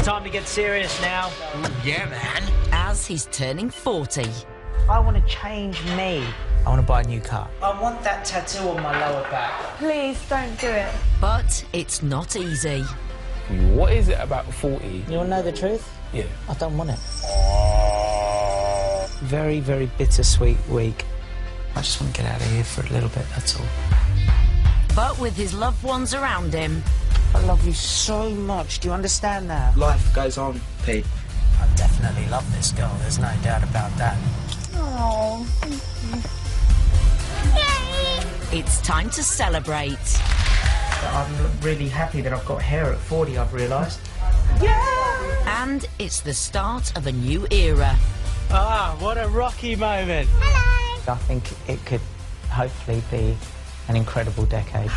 time to get serious now. Yeah, man. As he's turning 40. I want to change me. I want to buy a new car. I want that tattoo on my lower back. Please don't do it. But it's not easy. What is it about 40? You want to know the truth? Yeah. I don't want it. Very, very bittersweet week. I just want to get out of here for a little bit, that's all. But with his loved ones around him... I love you so much, do you understand that? Life goes on, Pete. I definitely love this girl, there's no doubt about that. Oh, thank you. It's time to celebrate. I'm really happy that I've got hair at 40, I've realised. Yeah! And it's the start of a new era. Ah, what a rocky moment. Hello! I think it could hopefully be an incredible decade.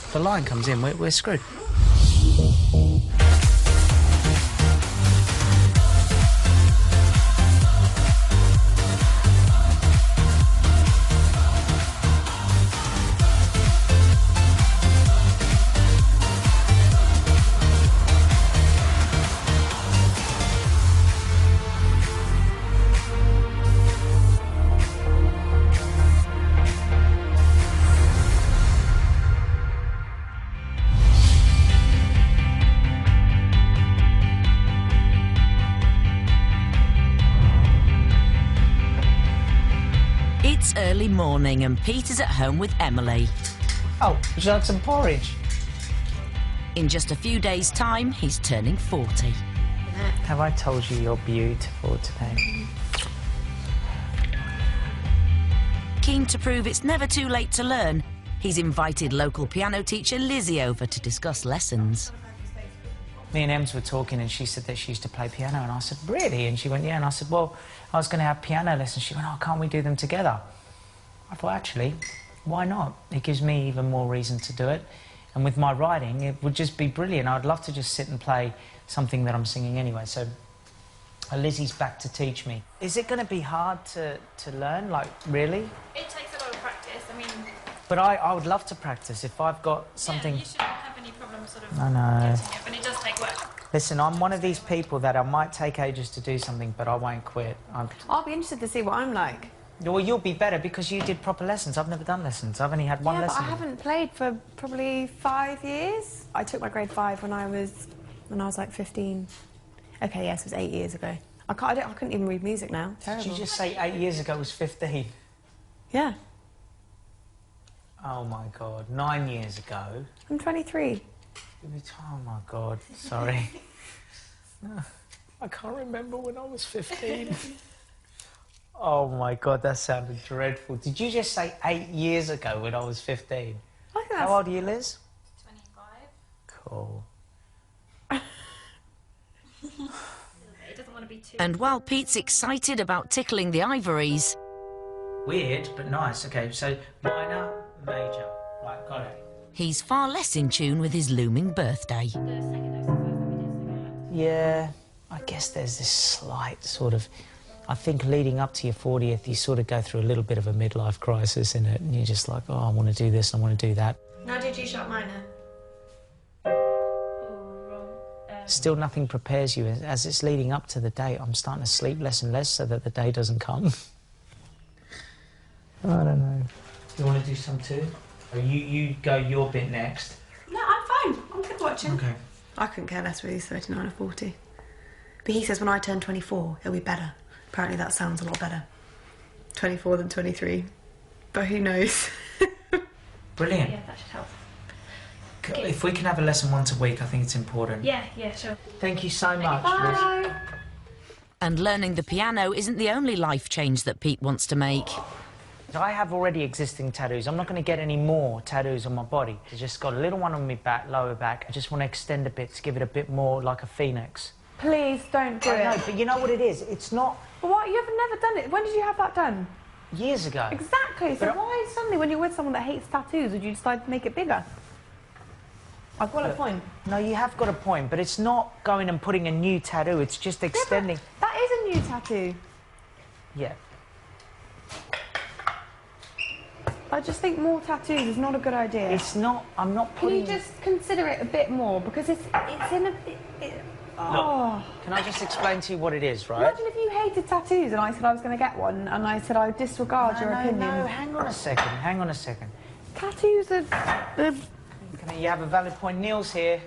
If the line comes in, we're screwed. It's early morning and Pete is at home with Emily. Oh, would you like some porridge? In just a few days' time, he's turning 40. Have I told you you're beautiful today? Keen to prove it's never too late to learn, he's invited local piano teacher Lizzie over to discuss lessons. Me and Ems were talking and she said that she used to play piano and I said, really? And she went, yeah. And I said, well, I was going to have piano lessons. She went, oh, can't we do them together? I thought, actually, why not? It gives me even more reason to do it. And with my writing, it would just be brilliant. I'd love to just sit and play something that I'm singing anyway. So Lizzie's back to teach me. Is it going to be hard to learn, like, really? It takes a lot of practice, I mean... But I would love to practice if I've got something... Yeah, you shouldn't have any problem sort of I know. getting it, but it does take work. Listen, I'm one of these people that I might take ages to do something, but I won't quit. I'll be interested to see what I'm like. Well, you'll be better because you did proper lessons. I've never done lessons. I've only had one lesson. But I haven't played for probably 5 years. I took my grade 5 when I was like 15. Okay, yes, it was 8 years ago. I couldn't even read music now. Terrible. Did you just say 8 years ago was 15? Yeah. Oh my God, 9 years ago. I'm 23. Oh my God, sorry. I can't remember when I was 15. Oh my God, that sounded dreadful. Did you just say 8 years ago when I was 15? I think that's... How old are you, Liz? 25. Cool. It doesn't want to be too... And while Pete's excited about tickling the ivories... Weird, but nice. Okay, so minor, major. Right, got it. He's far less in tune with his looming birthday. The second exercise Yeah, I guess there's this slight sort of... I think leading up to your 40th, you sort of go through a little bit of a midlife crisis in it, and you're just like, oh, I want to do this, I want to do that. Now do G-sharp minor. Still nothing prepares you. As it's leading up to the date, I'm starting to sleep less and less so that the day doesn't come. I don't know. You want to do some too? Or you go your bit next. No, I'm fine. I'm good watching. Okay. I couldn't care less whether he's 39 or 40. But he says when I turn 24, it'll be better. Apparently that sounds a lot better. 24 than 23. But who knows? Brilliant. Yeah, that should help. If we can have a lesson once a week, I think it's important. Yeah, sure. Thank you so much, Bye. Liz. And learning the piano isn't the only life change that Pete wants to make. I have already existing tattoos. I'm not going to get any more tattoos on my body. I just got a little one on my back, lower back. I just want to extend a bit to give it a bit more like a phoenix. Please don't do I know, it. but you know what it is? It's not... But what? You've never done it. When did you have that done? Years ago. Exactly. So But why suddenly, when you're with someone that hates tattoos, would you decide to make it bigger? I've got a point. No, you have got a point, but it's not going and putting a new tattoo. It's just extending... Yeah, but that is a new tattoo. Yeah. I just think more tattoos is not a good idea. It's not... I'm not Can putting... you just consider it a bit more? Because it's in a... Look, can I just explain to you what it is, right? Imagine if you hated tattoos and I said I was going to get one and I said I disregard your opinion. No, hang on a second. Tattoos are... You have a valid point. Neil's here.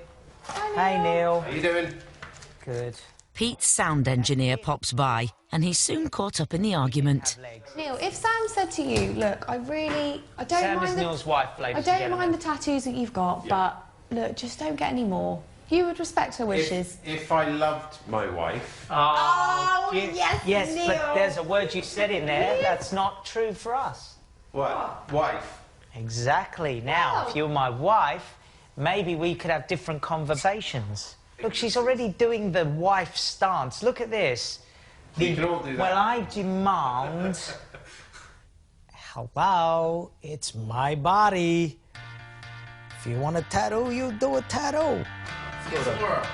Hey, Neil. How you doing? Good. Pete's sound engineer pops by, and he's soon caught up in the argument. Neil, if Sam said to you, look, I don't Sam mind is the... Neil's wife, ladies I and don't gentlemen. mind the tattoos that you've got, but look, just don't get any more. You would respect her wishes. If I loved my wife... Oh, yes, Neil. But there's a word you said in there that's not true for us. What? Wife? Exactly. Now, if you were my wife, maybe we could have different conversations. Look, she's already doing the wife stance. Look at this. We can all do that. Well, I demand... Hello, it's my body. If you want a tattoo, you do a tattoo.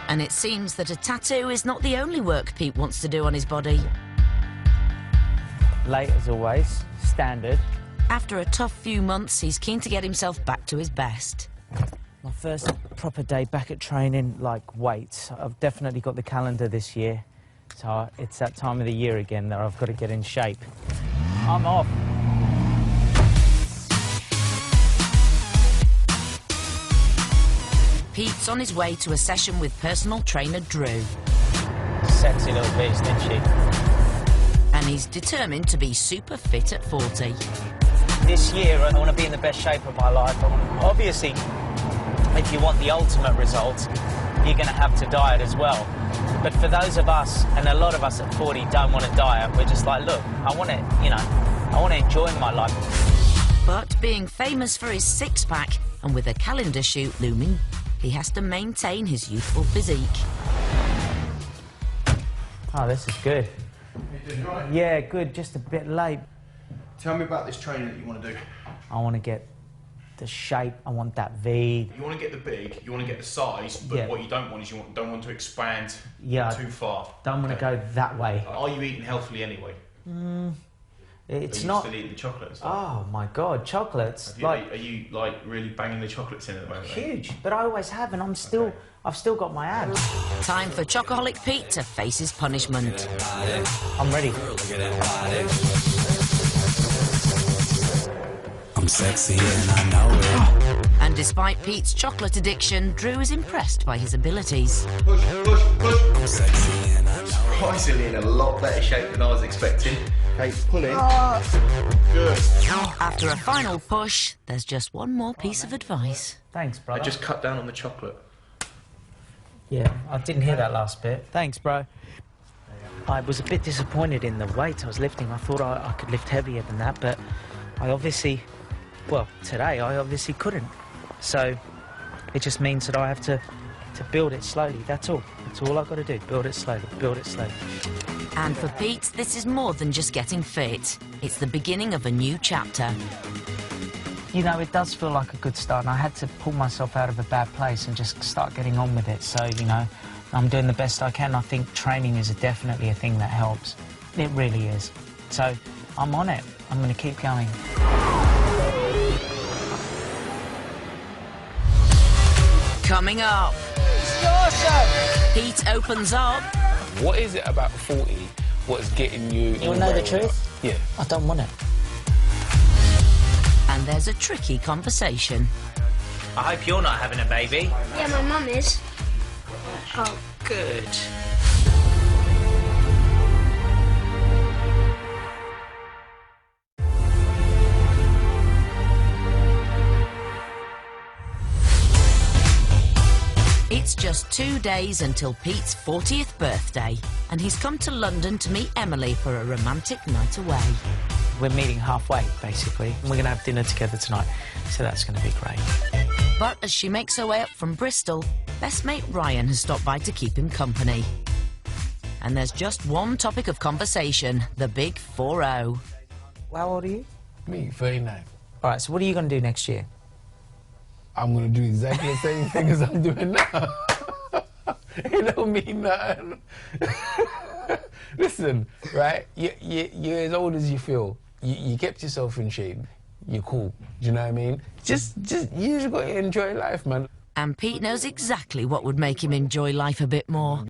And it seems that a tattoo is not the only work Pete wants to do on his body. Late as always, standard. After a tough few months, he's keen to get himself back to his best. My first proper day back at training, like weights. I've definitely got the calendar this year. So it's that time of the year again that I've got to get in shape. I'm off. Pete's on his way to a session with personal trainer Drew. Sexy little beast, isn't she? And he's determined to be super fit at 40. This year, I want to be in the best shape of my life. Obviously, if you want the ultimate result, you're going to have to diet as well. But for those of us, and a lot of us at 40 don't want to diet, we're just like, look, I want to, I want to enjoy my life. But being famous for his six-pack and with a calendar shoot looming, he has to maintain his youthful physique. Oh, this is good. You doing right? Yeah, good, just a bit late. Tell me about this training that you want to do. I want to get the shape, I want that V. You want to get the big, you want to get the size, but Yeah. what you don't want is don't want to expand Yeah, too far. Don't want to go that way. Are you eating healthily anyway? It's Are you not... still eating the chocolate and stuff? Oh, my God, chocolates. Are you like really banging the chocolates in at the moment? Huge, but I always have, and I've still got my abs. Time for Chocoholic Pete to face his punishment. I'm ready. I'm sexy and I know it. And despite Pete's chocolate addiction, Drew is impressed by his abilities. Push, push, push. I'm sexy and I know Surprisingly in a lot better shape than I was expecting. Okay, pull in. Good. After a final push, there's just one more piece of advice. Thanks, brother. I just cut down on the chocolate. Yeah, I didn't hear that last bit. Thanks, bro. I was a bit disappointed in the weight I was lifting. I thought I could lift heavier than that, but I obviously... Well, today I obviously couldn't. So it just means that I have to build it slowly. That's all. That's all I've got to do. Build it slowly. Build it slowly. And for Pete, this is more than just getting fit. It's the beginning of a new chapter. You know, it does feel like a good start, and I had to pull myself out of a bad place and just start getting on with it. So, I'm doing the best I can. I think training is definitely a thing that helps. It really is. So I'm on it. I'm going to keep going. Coming up, Pete opens up. What is it about 40 what's getting you... You want to know the truth? Yeah. I don't want it. And there's a tricky conversation. I hope you're not having a baby. Yeah, my mum is. Oh, good. It's just 2 days until Pete's 40th birthday, and he's come to London to meet Emily for a romantic night away. We're meeting halfway, basically. We're going to have dinner together tonight, so that's going to be great. But as she makes her way up from Bristol, best mate Ryan has stopped by to keep him company. And there's just one topic of conversation, the big 4-0. How old are you? Me, 39. All right, so what are you going to do next year? I'm going to do exactly the same thing as I'm doing now. It don't mean nothing. Listen, right? You're as old as you feel. You kept yourself in shape. You're cool. Do you know what I mean? Just you just got to enjoy life, man. And Pete knows exactly what would make him enjoy life a bit more.